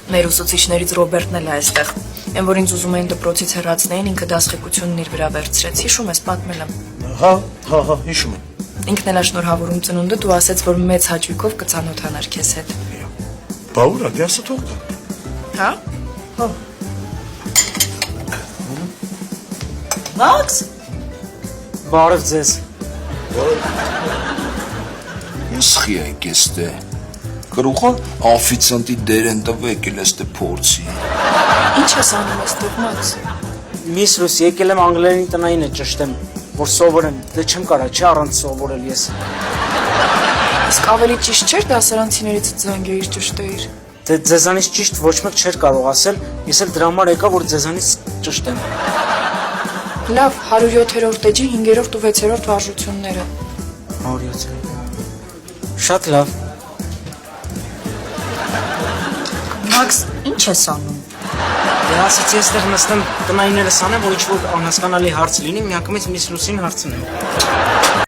Մեր ուսուցիչներից Ռոբերտն էլ է այստեղ։ Այն որ ինձ ուզում էին դպրոցից հեռացնեին, ինքը դասղեկությունն իր վրա վերցրեց։ Հիշում ես, պատմել եմ։ Հա, հիշում եմ։ Ինքն էլ շնորհավորում ծնունդը դու ասեց, որ մեծ հաճույքով կծանոթանար քեզ հետ։ Բա ուր է, դե ասա թող գա։ Հա։ Հա։ Մաքս։ Բարև ձեզ։ Եսխի եք եստե։ Կրուխը աֆիցանտի դեր են տվեք էլ եստե փորձի։ Ինչ ես անում այստեղ, Մաքս։ Միս Ռուս, եկել եմ անգլերենի տնային է ճշտեմ, որ սովորեմ, դե չեմ կարա, չի առանց սովորել ես։ Իսկ ավելի ճիշտ չէր դասարանցիներից զանգ էիր ճշտեիր։ Դե ձեզանից ճիշտ ոչ մեկ չէր կարող ասել, ես էլ դրա համար եկա, որ ձեզանից ճշտեմ։ Լավ, 107-րդ էջի 5-րդ ու 6-րդ վարժությունները։ 107։ Շատ լավ։ Մաքս, ինչ ես անում։ Դե ասեցի այստեղ նստեմ տնայիններս անեմ, որ ինչ-որ անհասկանալի հարց լինի, միանգամից միս Ռուսին հարցնեմ։